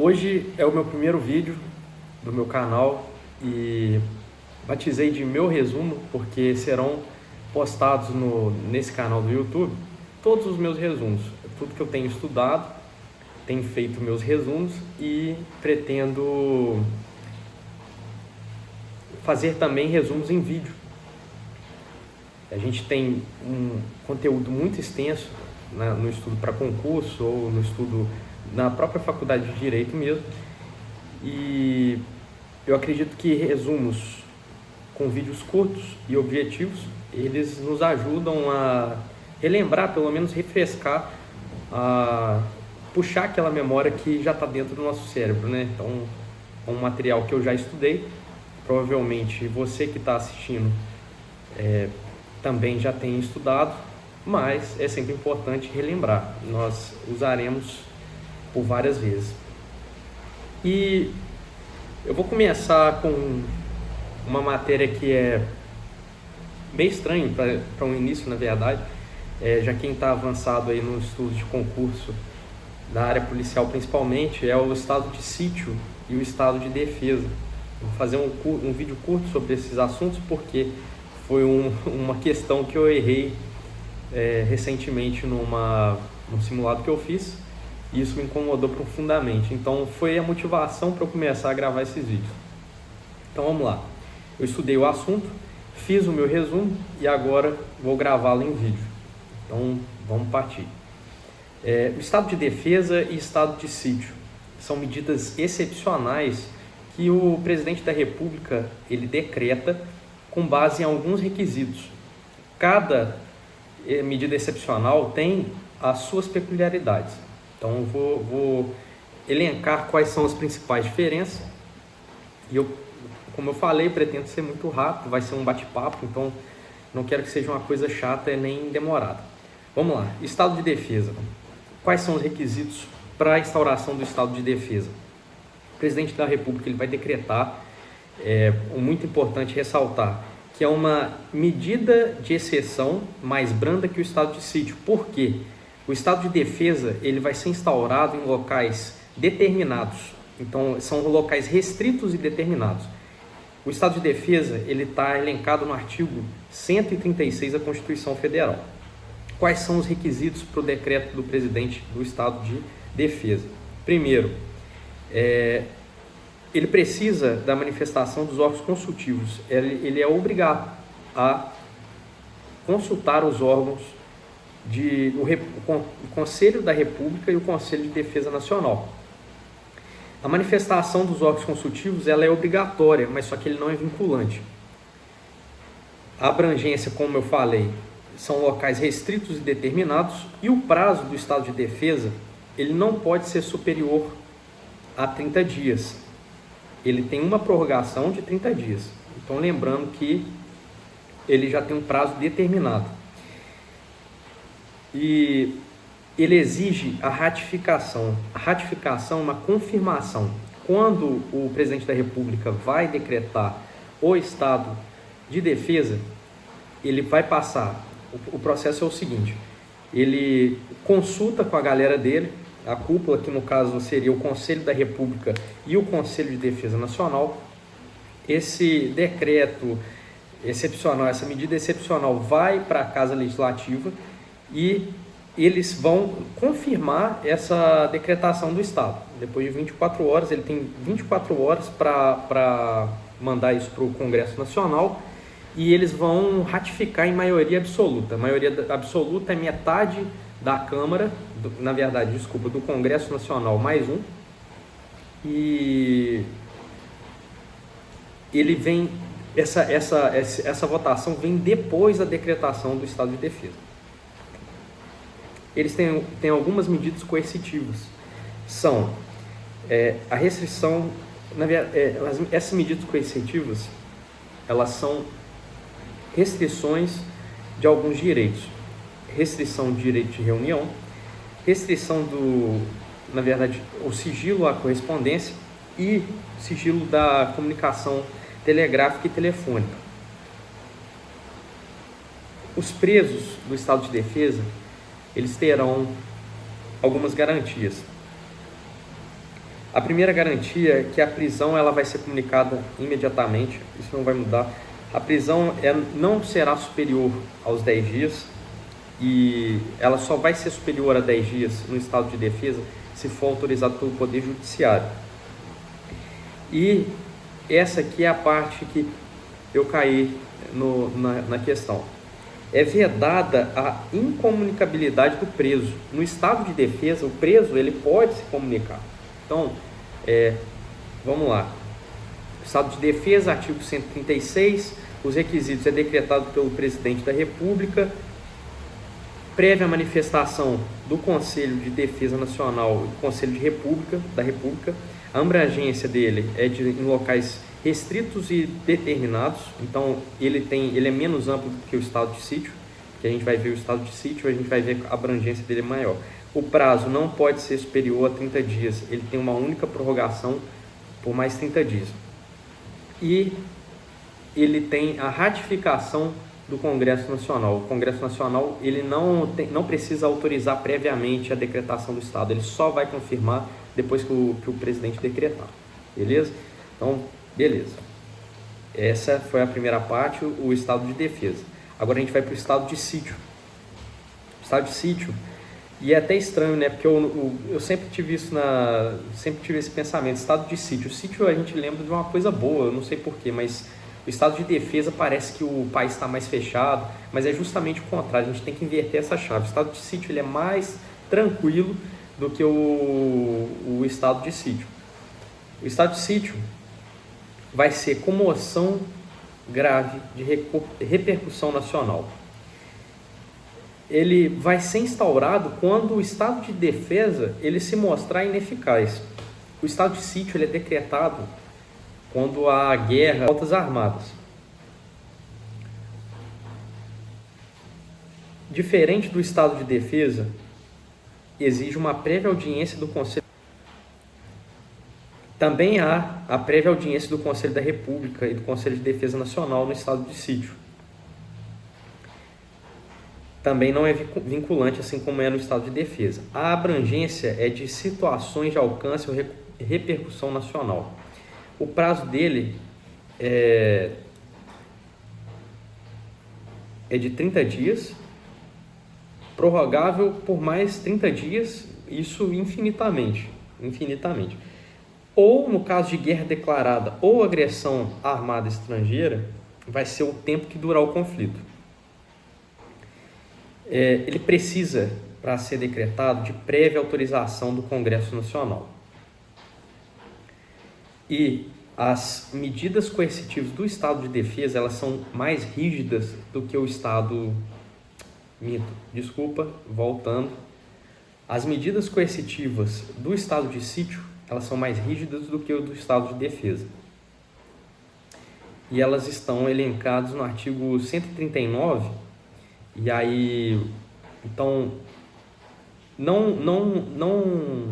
Hoje é o meu primeiro vídeo do meu canal e batizei de meu resumo porque serão postados nesse canal do YouTube todos os meus resumos, tudo que eu tenho estudado, tenho feito meus resumos e pretendo fazer também resumos em vídeo. A gente tem um conteúdo muito extenso no estudo para concurso ou no estudo na própria faculdade de Direito mesmo, e eu acredito que resumos com vídeos curtos e objetivos, eles nos ajudam a relembrar, pelo menos refrescar, a puxar aquela memória que já está dentro do nosso cérebro, né? Então, é um material que eu já estudei, provavelmente você que está assistindo também já tem estudado, mas é sempre importante relembrar. Nós usaremos por várias vezes. E eu vou começar com uma matéria que é bem estranho para um início, na verdade, já quem está avançado aí no estudo de concurso da área policial principalmente, é o estado de sítio e o estado de defesa. Vou fazer um vídeo curto sobre esses assuntos porque foi uma questão que eu errei recentemente num simulado que eu fiz, e isso me incomodou profundamente. Então foi a motivação para eu começar a gravar esses vídeos. Então vamos lá. Eu estudei o assunto, fiz o meu resumo e agora vou gravá-lo em vídeo. Então vamos partir. O estado de defesa e estado de sítio são medidas excepcionais que o presidente da República ele decreta com base em alguns requisitos. Cada medida excepcional tem as suas peculiaridades. Então eu vou elencar quais são as principais diferenças. E como eu falei, pretendo ser muito rápido, vai ser um bate-papo, então não quero que seja uma coisa chata e nem demorada. Vamos lá, estado de defesa. Quais são os requisitos para a instauração do estado de defesa? O presidente da República ele vai decretar, muito importante ressaltar, que é uma medida de exceção mais branda que o estado de sítio. Por quê? O estado de defesa ele vai ser instaurado em locais determinados. Então, são locais restritos e determinados. O estado de defesa ele está elencado no artigo 136 da Constituição Federal. Quais são os requisitos para o decreto do presidente do estado de defesa? Primeiro, ele precisa da manifestação dos órgãos consultivos. Ele é obrigado a consultar os órgãos o Conselho da República e o Conselho de Defesa Nacional. A manifestação dos órgãos consultivos ela é obrigatória, mas só que ele não é vinculante. A abrangência, como eu falei, são locais restritos e determinados, e o prazo do estado de defesa ele não pode ser superior a 30 dias. Ele tem uma prorrogação de 30 dias. Então, lembrando que ele já tem um prazo determinado. E ele exige a ratificação. A ratificação é uma confirmação. Quando o presidente da República vai decretar o estado de defesa, ele vai passar. O processo é o seguinte: ele consulta com a galera dele, a cúpula, que no caso seria o Conselho da República e o Conselho de Defesa Nacional. Esse decreto excepcional, essa medida excepcional vai para a Casa Legislativa e eles vão confirmar essa decretação do Estado. Depois de 24 horas, ele tem 24 horas para mandar isso para o Congresso Nacional e eles vão ratificar em maioria absoluta. A maioria absoluta é metade da Câmara, do Congresso Nacional mais um, e ele vem, essa votação vem depois da decretação do estado de defesa. Eles têm algumas medidas coercitivas, são a restrição, essas medidas coercitivas, elas são restrições de alguns direitos. Restrição do direito de reunião, restrição o sigilo à correspondência e sigilo da comunicação telegráfica e telefônica. Os presos do estado de defesa, eles terão algumas garantias. A primeira garantia é que a prisão ela vai ser comunicada imediatamente, isso não vai mudar. A prisão não será superior aos 10 dias e ela só vai ser superior a 10 dias no estado de defesa se for autorizado pelo Poder Judiciário. E essa aqui é a parte que eu caí na questão. É vedada a incomunicabilidade do preso. No estado de defesa, o preso ele pode se comunicar. Então, vamos lá. Estado de defesa, artigo 136, os requisitos é decretado pelo Presidente da República, prévia manifestação do Conselho de Defesa Nacional e do Conselho da República. A abrangência dele é em locais restritos e determinados, então ele é menos amplo do que o estado de sítio, que a gente vai ver o estado de sítio, a gente vai ver a abrangência dele maior. O prazo não pode ser superior a 30 dias, ele tem uma única prorrogação por mais 30 dias. E ele tem a ratificação do Congresso Nacional. O Congresso Nacional ele não precisa autorizar previamente a decretação do estado, ele só vai confirmar depois que o presidente decretar, beleza? Então, beleza. Essa foi a primeira parte, o estado de defesa. Agora a gente vai para o estado de sítio. Estado de sítio, e é até estranho, né? Porque eu sempre tive isso sempre tive esse pensamento, estado de sítio. O sítio a gente lembra de uma coisa boa, eu não sei porquê, mas o estado de defesa parece que o país está mais fechado, mas é justamente o contrário, a gente tem que inverter essa chave. O estado de sítio ele é mais tranquilo do que o estado de sítio. O estado de sítio vai ser comoção grave de repercussão nacional. Ele vai ser instaurado quando o estado de defesa ele se mostrar ineficaz. O estado de sítio ele é decretado quando há guerra, revoltas armadas. Diferente do estado de defesa, exige uma prévia audiência do Conselho. Também há a prévia audiência do Conselho da República e do Conselho de Defesa Nacional no estado de sítio. Também não é vinculante, assim como é no estado de defesa. A abrangência é de situações de alcance ou repercussão nacional. O prazo dele é de 30 dias, prorrogável por mais 30 dias, isso infinitamente. Ou, no caso de guerra declarada ou agressão armada estrangeira, vai ser o tempo que durar o conflito. Ele precisa, para ser decretado, de prévia autorização do Congresso Nacional. E as medidas coercitivas do estado de defesa, elas são mais rígidas do que o estado... voltando. As medidas coercitivas do estado de sítio, elas são mais rígidas do que o do estado de defesa. E elas estão elencadas no artigo 139, e aí, então, não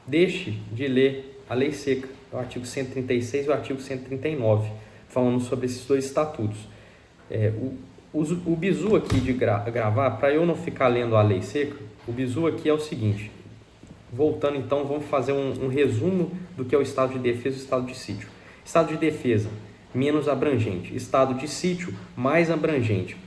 deixe de ler a lei seca, o artigo 136 e o artigo 139, falando sobre esses dois estatutos. O bizu aqui de gravar, para eu não ficar lendo a lei seca, o bizu aqui é o seguinte. Voltando então, vamos fazer um resumo do que é o estado de defesa e o estado de sítio. Estado de defesa, menos abrangente. Estado de sítio, mais abrangente.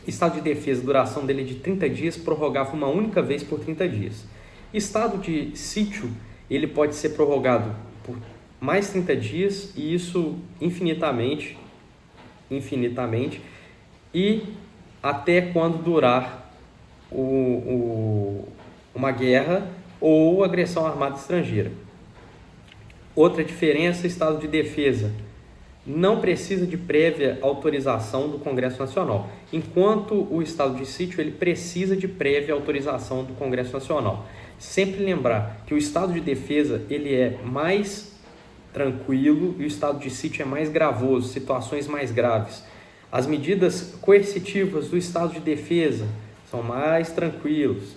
Estado de defesa, duração dele é de 30 dias, prorrogável uma única vez por 30 dias. Estado de sítio, ele pode ser prorrogado por mais 30 dias, e isso infinitamente, e até quando durar uma guerra ou agressão armada estrangeira. Outra diferença, estado de defesa não precisa de prévia autorização do Congresso Nacional, enquanto o estado de sítio ele precisa de prévia autorização do Congresso Nacional. Sempre lembrar que o estado de defesa ele é mais tranquilo e o estado de sítio é mais gravoso, situações mais graves. As medidas coercitivas do estado de defesa são mais tranquilos.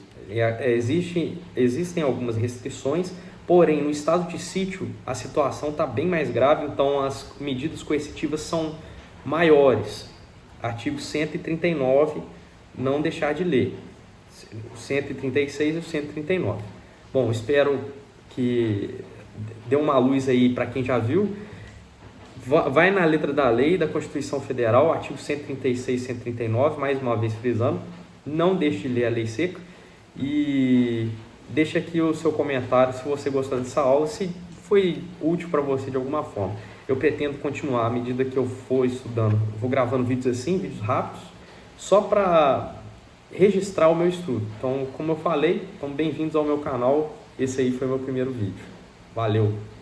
Existem algumas restrições, porém no estado de sítio a situação está bem mais grave, então as medidas coercitivas são maiores. Artigo 139, não deixar de ler. O 136 e o 139. Bom, espero que deu uma luz aí para quem já viu. Vai na letra da lei, da Constituição Federal, artigo 136 e 139, mais uma vez frisando, não deixe de ler a lei seca e deixe aqui o seu comentário se você gostou dessa aula, se foi útil para você de alguma forma. Eu pretendo continuar à medida que eu for estudando, eu vou gravando vídeos assim, vídeos rápidos, só para registrar o meu estudo. Então, como eu falei, então bem-vindos ao meu canal, esse aí foi meu primeiro vídeo. Valeu!